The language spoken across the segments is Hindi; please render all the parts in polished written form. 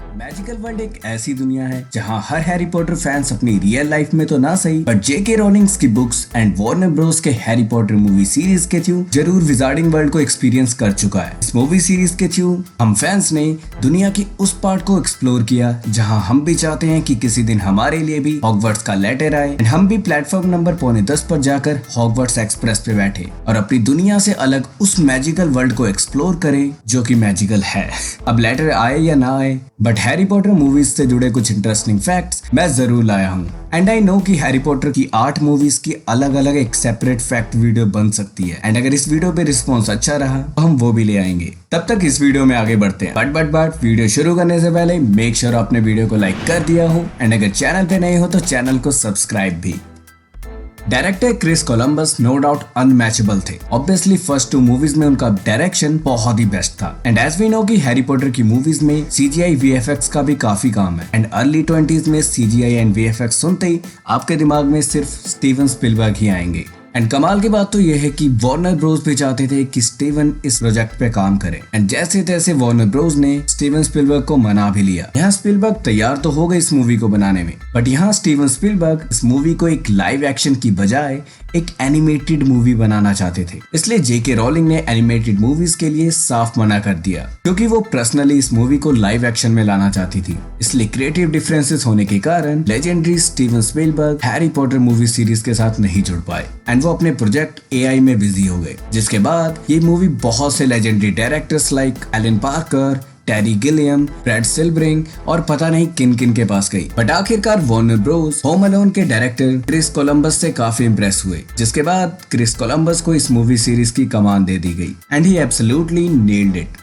मैजिकल वर्ल्ड एक ऐसी दुनिया है जहां हर हैरी पॉटर फैंस अपनी रियल लाइफ में तो ना सही बट जेके रोलिंग्स की बुक्स एंड वार्नर ब्रोस के हैरी पॉटर मूवी सीरीज के थ्रू जरूर विजार्डिंग वर्ल्ड को एक्सपीरियंस कर चुका है। इस मूवी सीरीज के थ्रू हम फैंस ने दुनिया की उस पार्ट को एक्सप्लोर किया जहां हम भी चाहते हैं कि किसी दिन हमारे लिए भी हॉगवर्ट्स का लेटर आए एंड हम भी प्लेटफॉर्म नंबर 9:45 पर जाकर हॉगवर्ट्स एक्सप्रेस पे बैठे और अपनी दुनिया से अलग उस मैजिकल वर्ल्ड को एक्सप्लोर करें जो कि मैजिकल है। अब लेटर आए या ना आए बट हैरी पॉटर मूवीज से जुड़े कुछ इंटरेस्टिंग फैक्ट्स मैं जरूर लाया हूँ एंड आई नो कि हैरी पॉटर की 8 मूवीज की अलग अलग एक सेपरेट फैक्ट वीडियो बन सकती है एंड अगर इस वीडियो पे रिस्पॉन्स अच्छा रहा तो हम वो भी ले आएंगे। तब तक इस वीडियो में आगे बढ़ते हैं बट वीडियो शुरू करने से पहले मेक श्योर आपने वीडियो को लाइक कर दिया हो एंड अगर चैनल पे नए हो तो चैनल को सब्सक्राइब भी। Director Chris Columbus no doubt unmatchable थे। ऑब्वियसली फर्स्ट 2 मूवीज में उनका डायरेक्शन बहुत ही बेस्ट था एंड एज वी नो कि हैरी पॉटर की मूवीज में सीजीआई वीएफएक्स का भी काफी काम है एंड अर्ली 20s में सीजीआई एंड वीएफएक्स सुनते ही आपके दिमाग में सिर्फ स्टीवन स्पिलबर्ग ही आएंगे। एंड कमाल की बात तो यह है कि वार्नर ब्रोस भी चाहते थे कि स्टीवन इस प्रोजेक्ट पे काम करे एंड जैसे तैसे वार्नर ब्रोस ने स्टीवन स्पिलबर्ग को मना भी लिया। यहाँ स्पिलबर्ग तैयार तो हो गए इस मूवी को बनाने में बट यहाँ स्टीवन स्पिलबर्ग इस मूवी को एक लाइव एक्शन की बजाय एक एनिमेटेड मूवी बनाना चाहते थे, इसलिए जेके रोलिंग ने एनिमेटेड मूवीज के लिए साफ मना कर दिया क्योंकि वो पर्सनली इस मूवी को लाइव एक्शन में लाना चाहती थी। इसलिए क्रिएटिव डिफरेंसेस होने के कारण legendary Steven Spielberg Harry Potter movie series के साथ नहीं जुड़ पाए एंड वो अपने प्रोजेक्ट एआई में बिजी हो गए, जिसके बाद ये मूवी बहुत से legendary directors like Alan Parker, Terry Gilliam, Brad Silberling और पता नहीं किन किन के पास गई बट आखिरकार वार्नर ब्रोस होम अलोन के डायरेक्टर क्रिस कोलंबस से काफी इंप्रेस हुए, जिसके बाद क्रिस कोलंबस को इस मूवी सीरीज की कमान दे दी गई and he absolutely nailed it.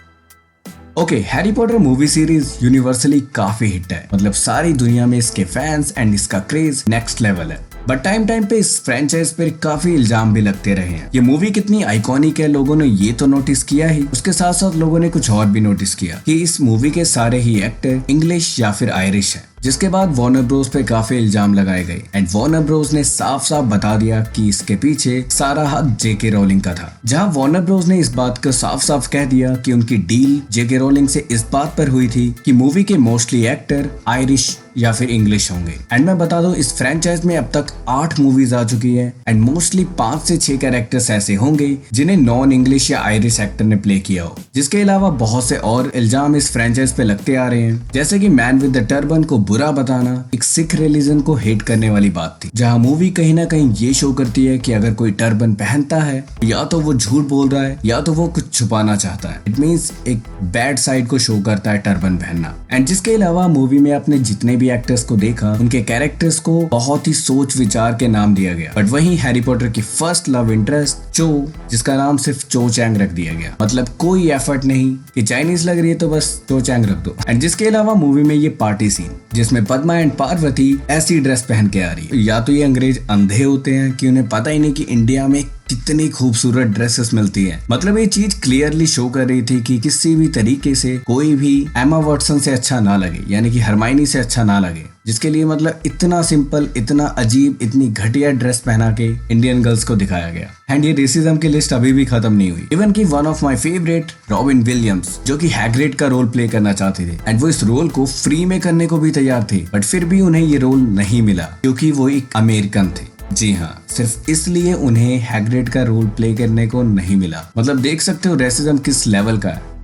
Okay, Harry Potter movie series universally काफी हिट है, मतलब सारी दुनिया में इसके फैंस एंड इसका क्रेज नेक्स्ट लेवल है बट टाइम पे इस फ्रेंचाइज पर काफी इल्जाम भी लगते रहे हैं। ये मूवी कितनी आइकॉनिक है लोगों ने ये तो नोटिस किया ही, उसके साथ साथ लोगों ने कुछ और भी नोटिस किया कि इस मूवी के सारे ही एक्टर इंग्लिश या फिर आयरिश है, जिसके बाद वार्नर ब्रोस पे काफी इल्जाम लगाए गए एंड वार्नर ब्रोस ने साफ साफ बता दिया कि इसके पीछे सारा हाथ जेके रोलिंग का था। जहां वार्नर ब्रोस ने इस बात को साफ साफ कह दिया कि उनकी डील जेके रोलिंग से इस बात पर हुई थी कि मूवी के मोस्टली एक्टर आयरिश या फिर इंग्लिश होंगे एंड मैं बता दूं इस फ्रेंचाइज में अब तक 8 मूवीज आ चुकी है एंड मोस्टली 5 से 6 कैरेक्टर्स ऐसे होंगे जिन्हें नॉन इंग्लिश या आयरिश एक्टर ने प्ले किया हो। जिसके अलावा बहुत से और इल्जाम इस फ्रेंचाइज पे लगते आ रहे हैं, जैसे कि मैन विद द टर्बन को बुरा बताना एक सिख रिलीजन को हेट करने वाली बात थी, जहाँ मूवी कहीं ना कहीं ये शो करती है कि अगर कोई टर्बन पहनता है या तो वो झूठ बोल रहा है या तो वो कुछ छुपाना चाहता है। इट मीन्स एक बैड साइड को शो करता है टर्बन पहनना। एंड जिसके अलावा मूवी में अपने जितने भी एक्टर्स को देखा उनके कैरेक्टर्स को बहुत ही सोच विचार के नाम दिया गया बट वहीं हैरी पॉटर की फर्स्ट लव इंटरेस्ट चो, जिसका नाम सिर्फ चो चैंग रख दिया गया, मतलब कोई एफर्ट नहीं कि चाइनीज लग रही है तो बस चो चैंग रख दो। एंड जिसके अलावा मूवी में ये पार्टी सीन जिसमें पद्मा एंड पार्वती ऐसी ड्रेस पहन के आ रही है, या तो ये अंग्रेज अंधे होते हैं कि उन्हें पता ही नहीं कि इंडिया में कितनी खूबसूरत ड्रेसेस मिलती है। मतलब ये चीज क्लियरली शो कर रही थी कि किसी भी तरीके से कोई भी एमा वॉटसन से अच्छा ना लगे, यानी कि हरमाइनी से अच्छा ना लगे, जिसके लिए मतलब इतना सिंपल, इतना अजीब, इतनी घटिया ड्रेस पहना के इंडियन गर्ल्स को दिखाया गया। एंड ये रेसिज्म की लिस्ट अभी भी खत्म नहीं हुई। इवन कि one of my favourite robin Williams जो कि हैग्रिड का रोल प्ले करना चाहते थे एंड वो इस रोल को फ्री में करने को भी तैयार थे बट फिर भी उन्हें ये रोल नहीं मिला क्योंकि वो एक अमेरिकन थे। जी हाँ, सिर्फ इसलिए उन्हें हैग्रिड का रोल प्ले करने को नहीं मिला। मतलब देख सकते हो रेसिज्म किस लेवल का है।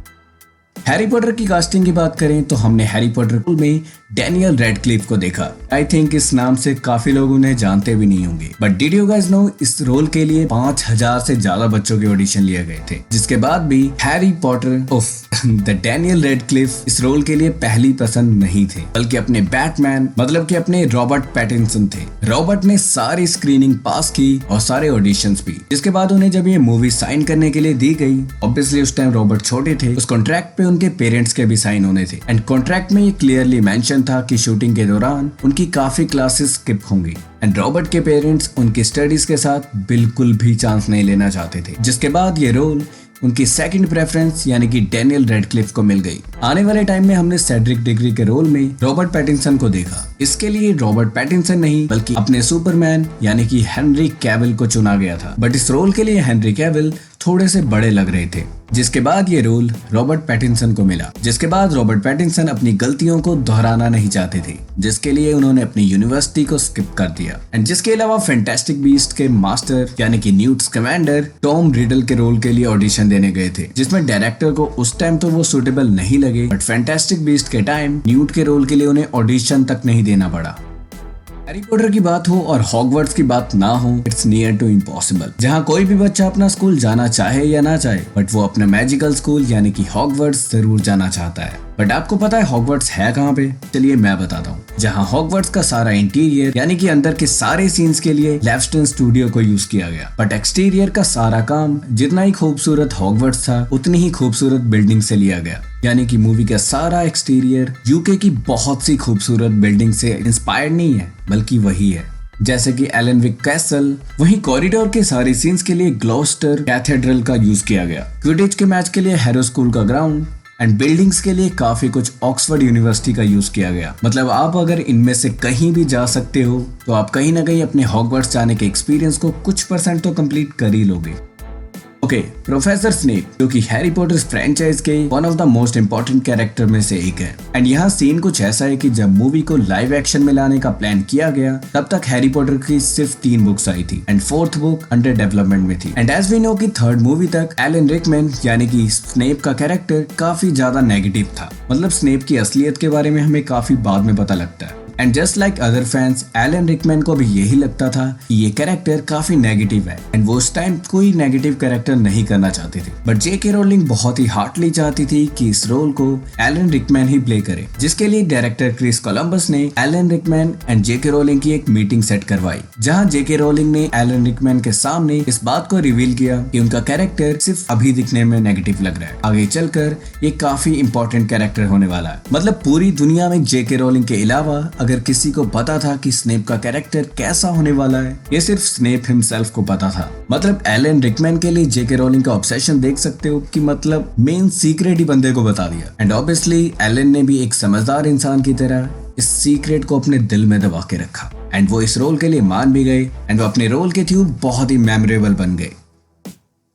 हैरी पॉटर की कास्टिंग की बात करें तो हमने हैरी पॉटर में डैनियल रेडक्लिफ को देखा। आई थिंक इस नाम से काफी लोग उन्हें जानते भी नहीं होंगे but did you guys know इस रोल के लिए 5000 से ज्यादा बच्चों के ऑडिशन लिए गए थे, जिसके बाद भी Harry Potter the Daniel Radcliffe इस रोल के लिए पहली पसंद नहीं थे बल्कि अपने बैटमैन मतलब कि अपने रॉबर्ट पैटिंसन थे। रॉबर्ट ने सारी स्क्रीनिंग पास की और सारे ऑडिशंस भी, जिसके बाद उन्हें जब ये मूवी साइन करने के लिए दी गई, ऑब्वियसली उस टाइम रॉबर्ट छोटे थे, उस कॉन्ट्रैक्ट पे उनके पेरेंट्स के भी साइन होने थे एंड कॉन्ट्रैक्ट में ये क्लियरली मेंशन था कि शूटिंग के दौरान उनकी काफी क्लासेस स्किप होंगी एंड रॉबर्ट के पेरेंट्स उनकी स्टडीज के साथ बिल्कुल भी चांस नहीं लेना चाहते थे, जिसके बाद ये रोल उनकी सेकंड प्रेफरेंस यानी कि डैनियल रेडक्लिफ को मिल गई। आने वाले टाइम में हमने सेड्रिक डिग्री के रोल में रॉबर्ट पैटिंसन को देखा। इसके लिए रॉबर्ट पैटिंसन नहीं बल्कि अपने सुपरमैन यानी कि हेनरी कैविल को चुना गया था बट इस रोल के लिए हेनरी कैविल थोड़े से बड़े लग रहे थे जिसके बाद ये रोल रॉबर्ट पैटिंसन को मिला। जिसके बाद रॉबर्ट पैटिंसन अपनी गलतियों को दोहराना नहीं चाहते थे, जिसके लिए उन्होंने अपनी यूनिवर्सिटी को स्किप कर दिया। एंड जिसके अलावा फैंटास्टिक बीस्ट के मास्टर यानी कि न्यूट स्कैमेंडर टॉम रिडल के रोल के लिए ऑडिशन देने गए थे, जिसमें डायरेक्टर को उस टाइम तो वो सुटेबल नहीं लगे, बट फैंटास्टिक बीस्ट के टाइम न्यूट के रोल के लिए उन्हें ऑडिशन तक नहीं देना पड़ा। हैरी पॉटर की बात हो और हॉगवर्ट्स की बात ना हो, इट्स नियर टू इम्पॉसिबल। जहाँ कोई भी बच्चा अपना स्कूल जाना चाहे या ना चाहे, बट वो अपने मैजिकल स्कूल यानी कि हॉगवर्ट्स जरूर जाना चाहता है। बट आपको पता है हॉगवर्ट्स है कहाँ पे? चलिए मैं बताता हूँ। जहाँ हॉगवर्ट्स का सारा इंटीरियर यानी कि अंदर के सारे सीन्स के लिए लेफ्टन स्टूडियो को यूज किया गया, बट एक्सटीरियर का सारा काम जितना ही खूबसूरत हॉगवर्ट्स था उतनी ही खूबसूरत बिल्डिंग से लिया गया। यानी कि मूवी का सारा एक्सटीरियर यूके की बहुत सी खूबसूरत बिल्डिंग से इंस्पायर्ड नहीं है, बल्कि वही है। जैसे कि एलनविक कैसल, वहीं कॉरिडोर के सारे सीन्स के लिए ग्लॉस्टर कैथेड्रल का यूज किया गया, क्विडिच के मैच के लिए हैरो स्कूल का ग्राउंड एंड बिल्डिंग्स के लिए काफी कुछ ऑक्सफोर्ड यूनिवर्सिटी का यूज किया गया। मतलब आप अगर इनमें से कहीं भी जा सकते हो तो आप कहीं ना कहीं अपने हॉगवर्ट्स जाने के एक्सपीरियंस को कुछ % तो कंप्लीट कर ही लोगे। ओके, प्रोफेसर स्नेप जो कि हैरी पॉटर फ्रेंचाइज के one of the most important character में से एक है। एंड यहाँ सीन कुछ ऐसा है कि जब मूवी को लाइव एक्शन में लाने का प्लान किया गया, तब तक हैरी पॉटर की सिर्फ 3 बुक्स आई थी and 4th book under development में थी। एंड एज वी नो कि 3rd मूवी तक एलन रिकमैन यानी कि स्नेप का कैरेक्टर काफी ज्यादा नेगेटिव था। मतलब स्नेप की असलियत के बारे में हमें काफी बाद में पता लगता है। And just like other fans, Elon Rickman को भी यही लगता था कि ये कैरेक्टर काफी नेगेटिव है एंड वो उस टाइम कोई नेगेटिव कैरेक्टर नहीं करना चाहते थे। बट जेके रोलिंग बहुत ही हार्डली चाहती थी कि इस रोल को एलन रिकमैन ही प्ले करे, जिसके लिए डायरेक्टर क्रिस कोलंबस ने Elon Rickman and JK rolling की एक मीटिंग सेट करवाई, जहां जेके रोलिंग ने एलन रिकमैन के सामने इस बात को रिवील किया कि उनका कैरेक्टर सिर्फ अभी दिखने में नेगेटिव लग रहा है, आगे चलकर ये काफी इंपॉर्टेंट कैरेक्टर होने वाला है। मतलब पूरी दुनिया में जेके रोलिंग के अलावा अगर किसी को पता था कि स्नेप का कैरेक्टर कैसा होने वाला है, ये सिर्फ स्नेप हिमसेल्फ को पता था। मतलब एलन रिकमैन के लिए जेके रोलिंग का ऑब्सेशन देख सकते हो कि मतलब मेन सीक्रेट ही बंदे को बता दिया। एंड ऑब्वियसली एलन ने भी एक समझदार इंसान की तरह इस सीक्रेट को अपने दिल में दबा के रखा एंड वो इस रोल के लिए मान भी गए एंड वो अपने रोल के थ्रू बहुत ही मेमोरेबल बन गए।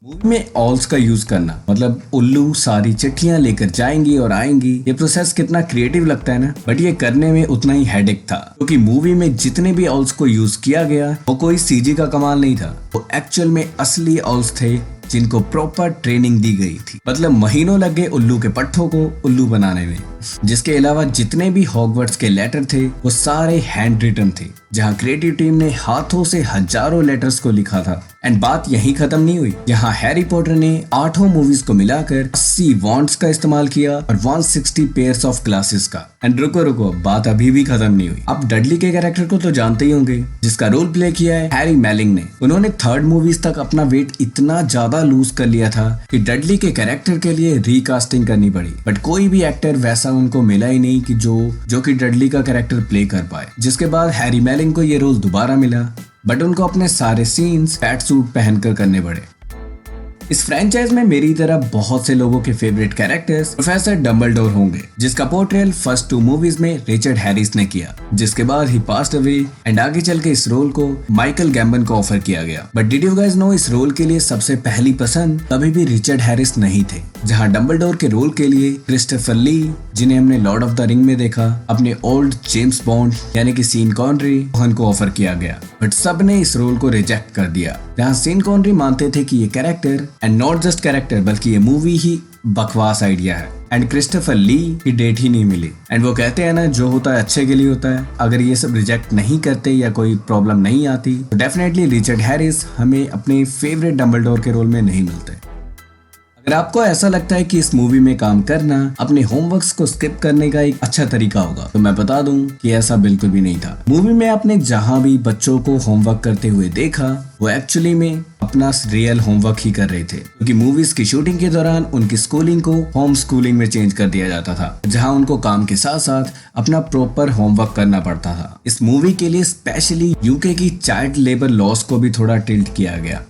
मूवी में ऑल्स का यूज करना, मतलब उल्लू सारी चिट्ठियां लेकर जाएंगी और आएंगी, ये प्रोसेस कितना क्रिएटिव लगता है ना, बट ये करने में उतना ही हेडेक था, क्योंकि मूवी में जितने भी ऑल्स को यूज किया गया वो कोई सीजी का कमाल नहीं था, वो एक्चुअल में असली ऑल्स थे जिनको प्रॉपर ट्रेनिंग दी गई थी। मतलब महीनों लग गए उल्लू के पट्टों को उल्लू बनाने में। जिसके अलावा जितने भी हॉगवर्ट्स के लेटर थे वो सारे हैंड रिटन थे, जहां क्रिएटिव टीम ने हाथों से हजारों लेटर्स को लिखा था। एंड बात यहीं खत्म नहीं हुई, यहाँ हैरी पॉटर ने 8 मूवीज को मिलाकर 80 वॉन्ड्स का इस्तेमाल किया और 160 पेयर्स ऑफ ग्लासेस का। एंड रुको बात अभी भी खत्म नहीं हुई। आप डडली के कैरेक्टर को तो जानते ही होंगे, जिसका रोल प्ले किया है हैरी मेलिंग ने। उन्होंने 3rd मूवीज तक अपना वेट इतना ज्यादा लूज कर लिया था कि डडली के कैरेक्टर के लिए रिकास्टिंग करनी पड़ी, बट कोई भी एक्टर वैसा उनको मिला ही नहीं कि जो कि डडली का कैरेक्टर प्ले कर पाए। जिसके बाद हैरी मेलिंग को ये रोल दोबारा मिला, बट उनको अपने सारे सीन्स पैट सूट पहनकर करने पड़े। इस फ्रेंचाइज में मेरी तरह बहुत से लोगों के फेवरेट कैरेक्टर्स प्रोफेसर डंबलडोर होंगे, जिसका पोर्ट्रेयल फर्स्ट 2 मूवीज में रिचर्ड हैरिस ने किया, जिसके बाद ही पास्ड अवे एंड आगे चल के इस रोल को माइकल गैम्बन को ऑफर किया गया। But did you guys know, इस रोल के लिए सबसे पहली पसंद कभी भी रिचर्ड हैरिस नहीं थे। जहां डंबलडोर के रोल के लिए क्रिस्टोफर ली, जिन्हें हमने लॉर्ड ऑफ द रिंग में देखा, अपने ओल्ड जेम्स बॉन्ड यानी कि सीन कॉनरी को ऑफर किया गया, बट सब ने इस रोल को रिजेक्ट कर दिया। जहां सीन कॉनरी मानते थे कि ये character and not just character बल्कि ये मूवी ही बकवास आइडिया है, एंड क्रिस्टोफर ली की डेट ही नहीं मिली। एंड वो कहते हैं ना, जो होता है अच्छे के लिए होता है। अगर ये सब रिजेक्ट नहीं करते या कोई प्रॉब्लम नहीं आती तो डेफिनेटली रिचर्ड हैरिस हमें अपने फेवरेट डंबलडोर के रोल में नहीं मिलते। अगर आपको ऐसा लगता है कि इस मूवी में काम करना अपने होमवर्क्स को स्किप करने का एक अच्छा तरीका होगा, तो मैं बता दूं कि ऐसा बिल्कुल भी नहीं था। मूवी में आपने जहां भी बच्चों को होमवर्क करते हुए देखा, वो एक्चुअली में अपना रियल होमवर्क ही कर रहे थे, क्योंकि मूवीज की शूटिंग के दौरान उनकी स्कूलिंग को होम स्कूलिंग में चेंज कर दिया जाता था, जहां उनको काम के साथ साथ अपना प्रॉपर होमवर्क करना पड़ता था। इस मूवी के लिए स्पेशली यूके की चाइल्ड लेबर लॉस को भी थोड़ा टिल्ट किया गया।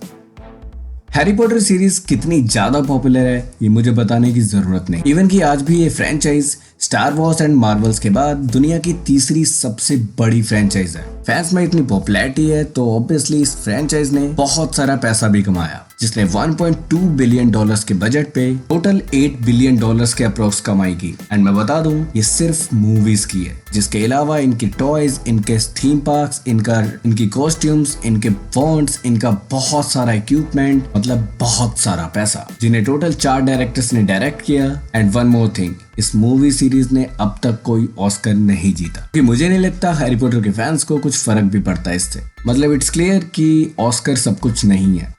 हैरी पॉटर सीरीज कितनी ज्यादा पॉपुलर है ये मुझे बताने की जरूरत नहीं, इवन कि आज भी ये franchise star Wars and Marvels के बाद दुनिया की तीसरी सबसे बड़ी फ्रेंचाइज है। फैंस में इतनी पॉपुलैरिटी है तो ऑब्वियसली इस फ्रेंचाइज ने बहुत सारा पैसा भी कमाया, जिसने 1.2 बिलियन डॉलर्स के बजट पे टोटल 8 बिलियन डॉलर्स के अप्रोक्स कमाई की। एंड मैं बता दूं ये सिर्फ मूवीज की है, जिसके अलावा इनकी टॉयज, इनके थीम पार्क्स, इनकी कॉस्ट्यूम्स, इनके फॉन्ट्स, इनका बहुत सारा इक्विपमेंट, मतलब बहुत सारा पैसा, जिन्हें टोटल 4 डायरेक्टर्स ने डायरेक्ट किया। एंड वन मोर थिंग, इस मूवी सीरीज ने अब तक कोई ऑस्कर नहीं जीता, क्योंकि मुझे नहीं लगता हैरी पॉटर के फैंस को कुछ फर्क भी पड़ता है इससे। मतलब इट्स क्लियर कि ऑस्कर सब कुछ नहीं है।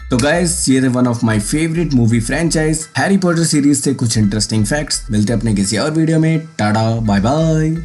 तो गाइस, ये थे one of my favourite movie franchise Harry Potter series से कुछ इंटरेस्टिंग फैक्ट्स। मिलते हैं अपने किसी और वीडियो में। Tata, bye bye.